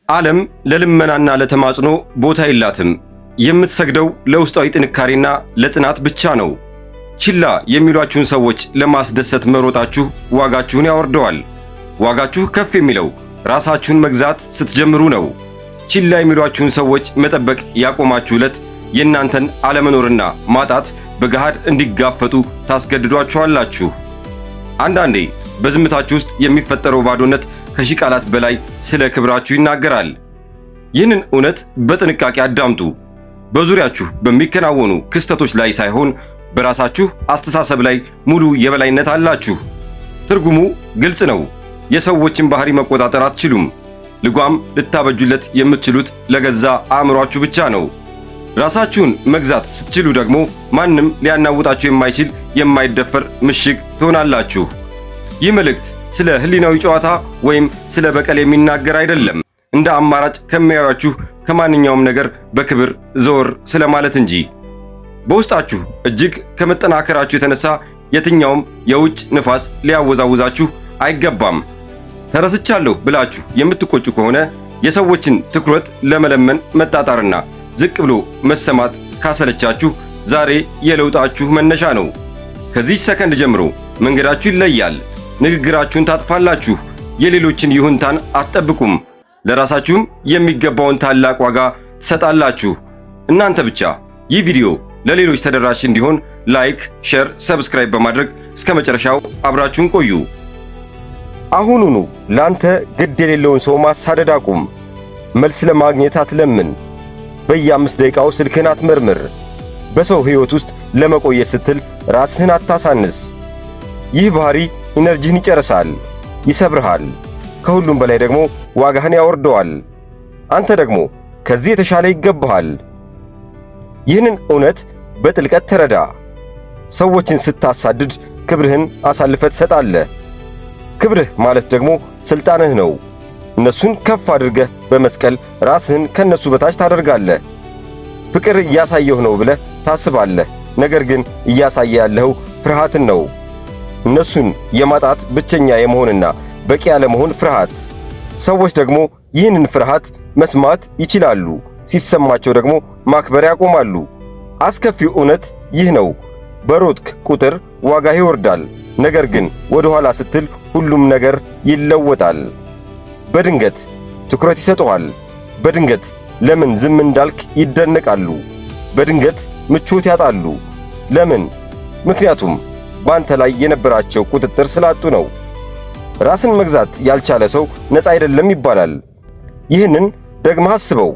ዓለም ለልመናና ለተማጽኖ ቦታ የላትም። የምትሰግደው ለውስጣዊ ጥንካሬና ለጽናት ብቻ ነው። ችላ የሚሏችሁን ሰዎች ለማስደሰት መሮጣችሁ ዋጋችሁን ያወርደዋል። ዋጋችሁ ከፍ የሚለው ራሳችሁን መግዛት ስትጀምሩ ነው። ችላ የሚሏችሁን ሰዎች መጠበቅ ያቆማችሁ ዕለት የእናንተን አለመኖርና ማጣት በገሃድ እንዲጋፈጡ ታስገድዷችኋላችሁ። አንዳንዴ በዝምታችሁ ውስጥ የሚፈጠረው ባዶነት ከሺህ ቃላት በላይ ስለ ክብራችሁ ይናገራል። ይህንን እውነት በጥንቃቄ አዳምጡ። በዙሪያችሁ በሚከናወኑ ክስተቶች ላይ ሳይሆን በራሳችሁ አስተሳሰብ ላይ ሙሉ የበላይነት አላችሁ። ትርጉሙ ግልጽ ነው። የሰዎችን ባህሪ መቆጣጠር አትችሉም። ልጓም ልታበጁለት የምትችሉት ለገዛ አእምሯችሁ ብቻ ነው። ራሳችሁን መግዛት ስትችሉ ደግሞ ማንም ሊያናውጣችሁ የማይችል የማይደፈር ምሽግ ትሆናላችሁ። ይህ መልእክት ስለ ህሊናዊ ጨዋታ ወይም ስለ በቀል የሚናገር አይደለም፣ እንደ አማራጭ ከሚያዩአችሁ ከማንኛውም ነገር በክብር ዘወር ስለማለት እንጂ። በውስጣችሁ እጅግ ከመጠናከራችሁ የተነሳ የትኛውም የውጭ ንፋስ ሊያወዛውዛችሁ አይገባም። ተረስቻለሁ ብላችሁ የምትቆጩ ከሆነ የሰዎችን ትኩረት ለመለመን መጣጣርና ዝቅ ብሎ መሰማት ካሰለቻችሁ ዛሬ የለውጣችሁ መነሻ ነው። ከዚህ ሰከንድ ጀምሮ መንገዳችሁ ይለያል። ንግግራችሁን ታጥፋላችሁ። የሌሎችን ይሁንታን አትጠብቁም። ለራሳችሁም የሚገባውን ታላቅ ዋጋ ትሰጣላችሁ። እናንተ ብቻ። ይህ ቪዲዮ ለሌሎች ተደራሽ እንዲሆን ላይክ፣ ሼር፣ ሰብስክራይብ በማድረግ እስከ መጨረሻው አብራችሁን ቆዩ። አሁኑኑ ላንተ ግድ የሌለውን ሰው ማሳደድ አቁም። መልስ ለማግኘት አትለምን። በየ5 ደቂቃው ስልክህን አትመርምር። በሰው ሕይወት ውስጥ ለመቆየት ስትል ራስህን አታሳንስ። ይህ ባህሪ ኢነርጂህን ይጨርሳል፣ ይሰብርሃል። ከሁሉም በላይ ደግሞ ዋጋህን ያወርደዋል። አንተ ደግሞ ከዚህ የተሻለ ይገባሃል። ይህንን እውነት በጥልቀት ተረዳ። ሰዎችን ስታሳድድ ክብርህን አሳልፈህ ትሰጣለህ። ክብርህ ማለት ደግሞ ሥልጣንህ ነው። እነሱን ከፍ አድርገህ በመስቀል ራስህን ከነሱ በታች ታደርጋለህ። ፍቅር እያሳየሁ ነው ብለህ ታስባለህ፣ ነገር ግን እያሳየ ያለኸው ፍርሃትን ነው። እነሱን የማጣት ብቸኛ የመሆንና በቂ ያለመሆን ፍርሃት። ሰዎች ደግሞ ይህንን ፍርሃት መስማት ይችላሉ፣ ሲሰማቸው ደግሞ ማክበር ያቆማሉ። አስከፊው እውነት ይህ ነው። በሮጥክ ቁጥር ዋጋህ ይወርዳል፣ ነገር ግን ወደ ኋላ ስትል ሁሉም ነገር ይለወጣል። በድንገት ትኩረት ይሰጡሃል። በድንገት ለምን ዝም እንዳልክ ይደነቃሉ። በድንገት ምቾት ያጣሉ። ለምን? ምክንያቱም በአንተ ላይ የነበራቸው ቁጥጥር ስላጡ ነው። ራስን መግዛት ያልቻለ ሰው ነፃ አይደለም ይባላል። ይህንን ደግመህ አስበው።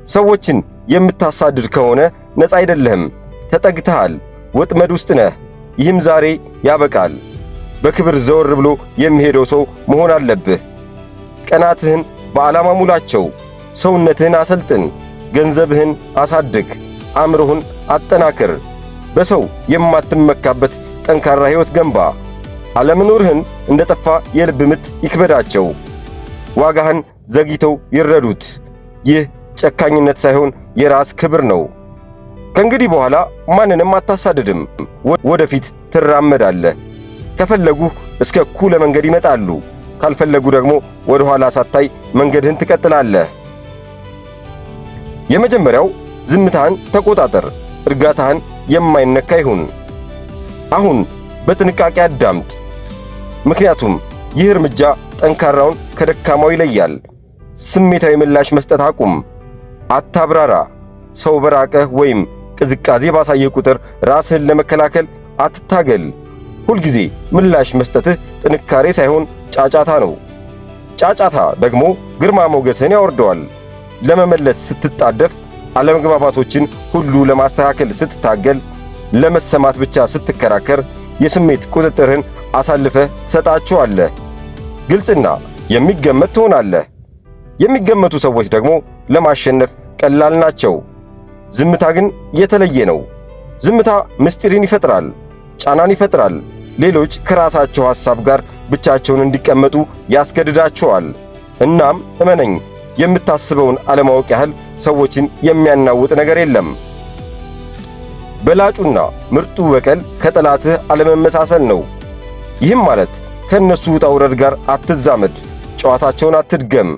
ሰዎችን የምታሳድድ ከሆነ ነፃ አይደለህም፣ ተጠግተሃል፣ ወጥመድ ውስጥ ነህ። ይህም ዛሬ ያበቃል። በክብር ዘወር ብሎ የሚሄደው ሰው መሆን አለብህ። ቀናትህን በዓላማ ሙላቸው። ሰውነትህን አሰልጥን። ገንዘብህን አሳድግ። አእምሮህን አጠናክር። በሰው የማትመካበት ጠንካራ ሕይወት ገንባ። አለመኖርህን እንደ ጠፋ የልብ ምት ይክበዳቸው። ዋጋህን ዘግይተው ይረዱት። ይህ ጨካኝነት ሳይሆን የራስ ክብር ነው። ከእንግዲህ በኋላ ማንንም አታሳድድም። ወደፊት ትራመዳለህ። ከፈለጉህ እስከ እኩለ መንገድ ይመጣሉ። ካልፈለጉ ደግሞ ወደ ኋላ ሳታይ መንገድህን ትቀጥላለህ። የመጀመሪያው ዝምታህን ተቆጣጠር። እርጋታህን የማይነካ ይሁን። አሁን በጥንቃቄ አዳምጥ፣ ምክንያቱም ይህ እርምጃ ጠንካራውን ከደካማው ይለያል። ስሜታዊ ምላሽ መስጠት አቁም። አታብራራ። ሰው በራቀህ ወይም ቅዝቃዜ ባሳየ ቁጥር ራስህን ለመከላከል አትታገል። ሁልጊዜ ምላሽ መስጠትህ ጥንካሬ ሳይሆን ጫጫታ ነው። ጫጫታ ደግሞ ግርማ ሞገስህን ያወርደዋል። ለመመለስ ስትጣደፍ፣ አለመግባባቶችን ሁሉ ለማስተካከል ስትታገል፣ ለመሰማት ብቻ ስትከራከር የስሜት ቁጥጥርህን አሳልፈህ ትሰጣቸዋለህ። ግልጽና የሚገመት ትሆናለህ። የሚገመቱ ሰዎች ደግሞ ለማሸነፍ ቀላል ናቸው። ዝምታ ግን የተለየ ነው። ዝምታ ምስጢርን ይፈጥራል፣ ጫናን ይፈጥራል። ሌሎች ከራሳቸው ሐሳብ ጋር ብቻቸውን እንዲቀመጡ ያስገድዳቸዋል። እናም እመነኝ፣ የምታስበውን አለማወቅ ያህል ሰዎችን የሚያናውጥ ነገር የለም። በላጩና ምርጡ በቀል ከጠላትህ አለመመሳሰል ነው። ይህም ማለት ከእነሱ ውጣ ውረድ ጋር አትዛመድ፣ ጨዋታቸውን አትድገም።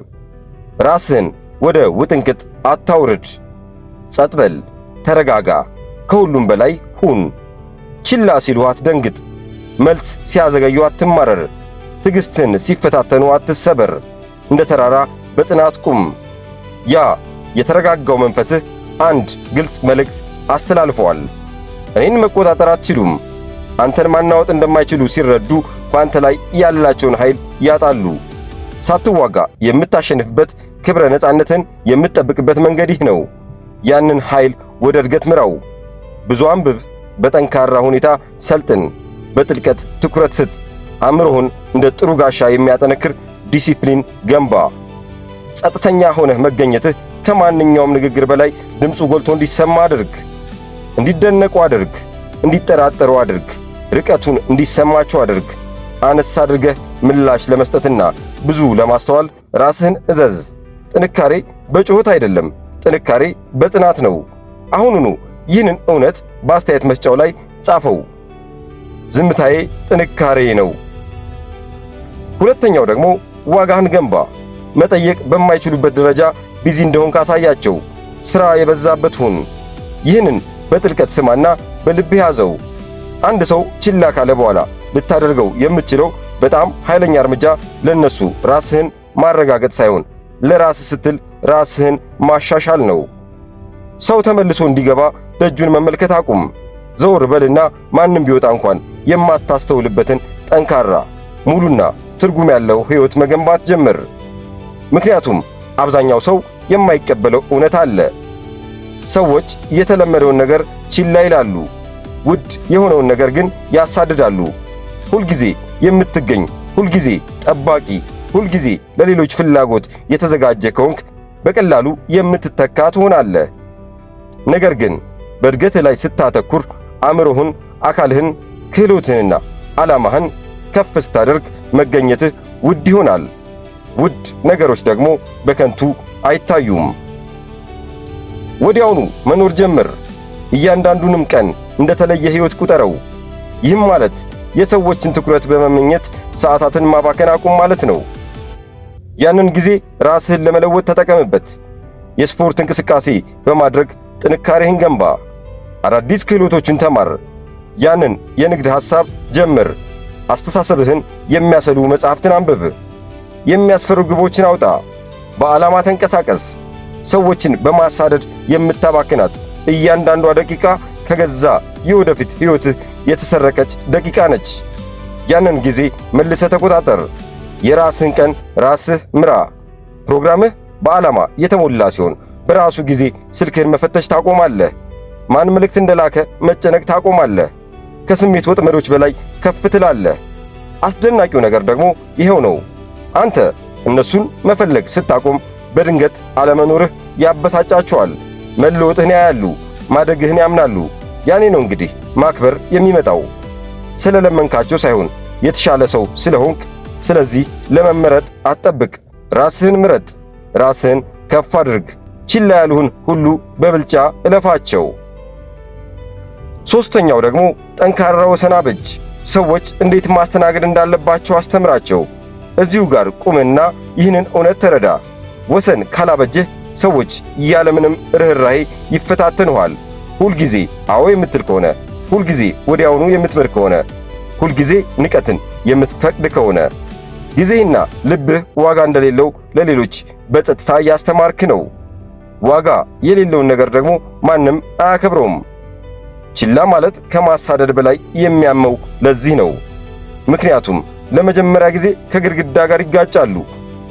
ራስህን ወደ ውጥንቅጥ አታውርድ። ጸጥ በል፣ ተረጋጋ። ከሁሉም በላይ ሁን። ችላ ሲሉ አትደንግጥ። መልስ ሲያዘገዩ አትማረር። ትዕግሥትን ሲፈታተኑ አትሰበር። እንደ ተራራ በጽናት ቁም። ያ የተረጋጋው መንፈስህ አንድ ግልጽ መልእክት አስተላልፈዋል። እኔን መቆጣጠር አትችሉም። አንተን ማናወጥ እንደማይችሉ ሲረዱ በአንተ ላይ ያላቸውን ኃይል ያጣሉ። ሳትዋጋ የምታሸንፍበት ክብረ ነፃነትን የምትጠብቅበት መንገድ ይህ ነው። ያንን ኃይል ወደ እድገት ምራው። ብዙ አንብብ። በጠንካራ ሁኔታ ሰልጥን። በጥልቀት ትኩረት ስጥ። አእምሮህን እንደ ጥሩ ጋሻ የሚያጠነክር ዲሲፕሊን ገንባ። ጸጥተኛ ሆነህ መገኘትህ ከማንኛውም ንግግር በላይ ድምፁ ጎልቶ እንዲሰማ አድርግ። እንዲደነቁ አድርግ። እንዲጠራጠሩ አድርግ። ርቀቱን እንዲሰማቸው አድርግ። አነስ አድርገህ ምላሽ ለመስጠትና ብዙ ለማስተዋል ራስህን እዘዝ። ጥንካሬ በጩኸት አይደለም፣ ጥንካሬ በጽናት ነው። አሁኑኑ ይህንን እውነት በአስተያየት መስጫው ላይ ጻፈው። ዝምታዬ ጥንካሬ ነው። ሁለተኛው ደግሞ ዋጋህን ገንባ። መጠየቅ በማይችሉበት ደረጃ ቢዚ እንደሆንክ አሳያቸው። ሥራ የበዛበት ሁን። ይህንን በጥልቀት ስማና በልብህ ያዘው። አንድ ሰው ችላ ካለ በኋላ ልታደርገው የምትችለው በጣም ኃይለኛ እርምጃ ለነሱ ራስህን ማረጋገጥ ሳይሆን ለራስህ ስትል ራስህን ማሻሻል ነው። ሰው ተመልሶ እንዲገባ ደጁን መመልከት አቁም። ዘወር በልና ማንም ቢወጣ እንኳን የማታስተውልበትን ጠንካራ ሙሉና ትርጉም ያለው ሕይወት መገንባት ጀምር። ምክንያቱም አብዛኛው ሰው የማይቀበለው እውነት አለ። ሰዎች የተለመደውን ነገር ችላ ይላሉ፣ ውድ የሆነውን ነገር ግን ያሳድዳሉ። ሁልጊዜ የምትገኝ፣ ሁልጊዜ ጠባቂ፣ ሁልጊዜ ለሌሎች ፍላጎት የተዘጋጀ ከሆንክ በቀላሉ የምትተካ ትሆናለህ። ነገር ግን በእድገትህ ላይ ስታተኩር አእምሮህን፣ አካልህን፣ ክህሎትህንና ዓላማህን ከፍ ስታደርግ መገኘትህ ውድ ይሆናል። ውድ ነገሮች ደግሞ በከንቱ አይታዩም። ወዲያውኑ መኖር ጀምር። እያንዳንዱንም ቀን እንደተለየ ሕይወት ቁጠረው። ይህም ማለት የሰዎችን ትኩረት በመመኘት ሰዓታትን ማባከን አቁም ማለት ነው። ያንን ጊዜ ራስህን ለመለወጥ ተጠቀምበት። የስፖርት እንቅስቃሴ በማድረግ ጥንካሬህን ገንባ። አዳዲስ ክህሎቶችን ተማር። ያንን የንግድ ሐሳብ ጀምር። አስተሳሰብህን የሚያሰሉ መጽሐፍትን አንብብ። የሚያስፈሩ ግቦችን አውጣ። በዓላማ ተንቀሳቀስ። ሰዎችን በማሳደድ የምታባክናት እያንዳንዷ ደቂቃ ከገዛ የወደፊት ሕይወትህ የተሰረቀች ደቂቃ ነች። ያንን ጊዜ መልሰህ ተቆጣጠር። የራስህን ቀን ራስህ ምራ። ፕሮግራምህ በዓላማ የተሞላ ሲሆን በራሱ ጊዜ ስልክህን መፈተሽ ታቆማለህ። ማን መልእክት እንደላከ መጨነቅ ታቆማለህ። ከስሜት ወጥመዶች በላይ ከፍ ትላለህ። አስደናቂው ነገር ደግሞ ይሄው ነው። አንተ እነሱን መፈለግ ስታቆም በድንገት አለመኖርህ ያበሳጫቸዋል። መለወጥህን ያያሉ፣ ማደግህን ያምናሉ። ያኔ ነው እንግዲህ ማክበር የሚመጣው። ስለለመንካቸው ሳይሆን የተሻለ ሰው ስለሆንክ። ስለዚህ ለመመረጥ አትጠብቅ። ራስህን ምረጥ። ራስህን ከፍ አድርግ። ችላ ያሉህን ሁሉ በብልጫ እለፋቸው። ሦስተኛው ደግሞ ጠንካራ ወሰን አብጅ። ሰዎች እንዴት ማስተናገድ እንዳለባቸው አስተምራቸው። እዚሁ ጋር ቁምና ይህንን እውነት ተረዳ። ወሰን ካላበጀህ ሰዎች ያለምንም ርኅራኄ ይፈታተኑሃል። ሁልጊዜ አዎ የምትል ከሆነ፣ ሁልጊዜ ወዲያውኑ የምትምር ከሆነ፣ ሁልጊዜ ንቀትን የምትፈቅድ ከሆነ ጊዜህና ልብህ ዋጋ እንደሌለው ለሌሎች በጸጥታ እያስተማርክ ነው። ዋጋ የሌለውን ነገር ደግሞ ማንም አያከብረውም። ችላ ማለት ከማሳደድ በላይ የሚያመው ለዚህ ነው። ምክንያቱም ለመጀመሪያ ጊዜ ከግድግዳ ጋር ይጋጫሉ።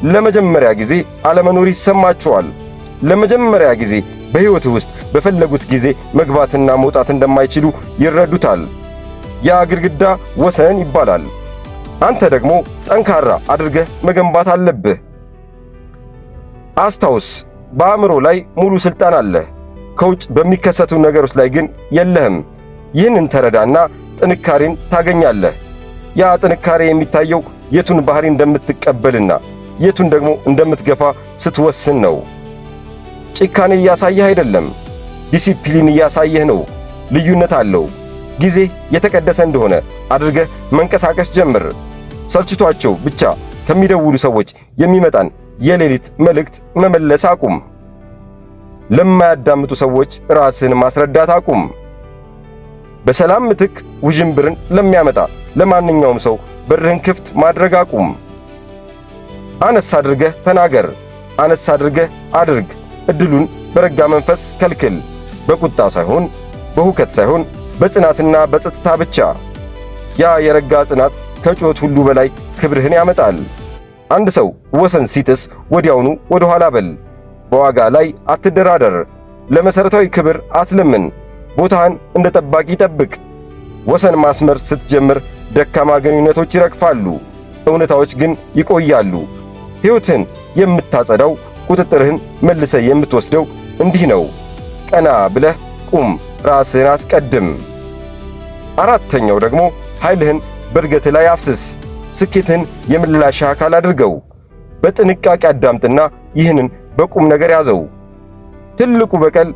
ለመጀመሪያ ጊዜ አለመኖር ይሰማቸዋል። ለመጀመሪያ ጊዜ በሕይወትህ ውስጥ በፈለጉት ጊዜ መግባትና መውጣት እንደማይችሉ ይረዱታል። ያ ግድግዳ ወሰን ይባላል። አንተ ደግሞ ጠንካራ አድርገህ መገንባት አለብህ። አስታውስ፣ በአእምሮ ላይ ሙሉ ሥልጣን አለህ። ከውጭ በሚከሰቱ ነገሮች ላይ ግን የለህም። ይህንን ተረዳና ጥንካሬን ታገኛለህ። ያ ጥንካሬ የሚታየው የቱን ባህሪ እንደምትቀበልና የቱን ደግሞ እንደምትገፋ ስትወስን ነው። ጭካኔ እያሳየህ አይደለም፣ ዲሲፕሊን እያሳየህ ነው። ልዩነት አለው። ጊዜ የተቀደሰ እንደሆነ አድርገህ መንቀሳቀስ ጀምር። ሰልችቷቸው ብቻ ከሚደውሉ ሰዎች የሚመጣን የሌሊት መልእክት መመለስ አቁም። ለማያዳምጡ ሰዎች ራስህን ማስረዳት አቁም። በሰላም ምትክ ውዥንብርን ለሚያመጣ ለማንኛውም ሰው በርህን ክፍት ማድረግ አቁም። አነስ አድርገህ ተናገር፣ አነስ አድርገህ አድርግ። እድሉን በረጋ መንፈስ ከልክል። በቁጣ ሳይሆን፣ በሁከት ሳይሆን፣ በጽናትና በጸጥታ ብቻ። ያ የረጋ ጽናት ከጩኸት ሁሉ በላይ ክብርህን ያመጣል። አንድ ሰው ወሰን ሲጥስ ወዲያውኑ ወደ ኋላ በል። በዋጋ ላይ አትደራደር። ለመሠረታዊ ክብር አትለምን። ቦታህን እንደ ጠባቂ ጠብቅ። ወሰን ማስመር ስትጀምር ደካማ ግንኙነቶች ይረግፋሉ፣ እውነታዎች ግን ይቆያሉ። ሕይወትን የምታጸዳው፣ ቁጥጥርህን መልሰህ የምትወስደው እንዲህ ነው። ቀና ብለህ ቁም፣ ራስህን አስቀድም። አራተኛው ደግሞ ኃይልህን በእድገትህ ላይ አፍስስ። ስኬትህን የምላሽ አካል አድርገው። በጥንቃቄ አዳምጥና ይህንን በቁም ነገር ያዘው። ትልቁ በቀል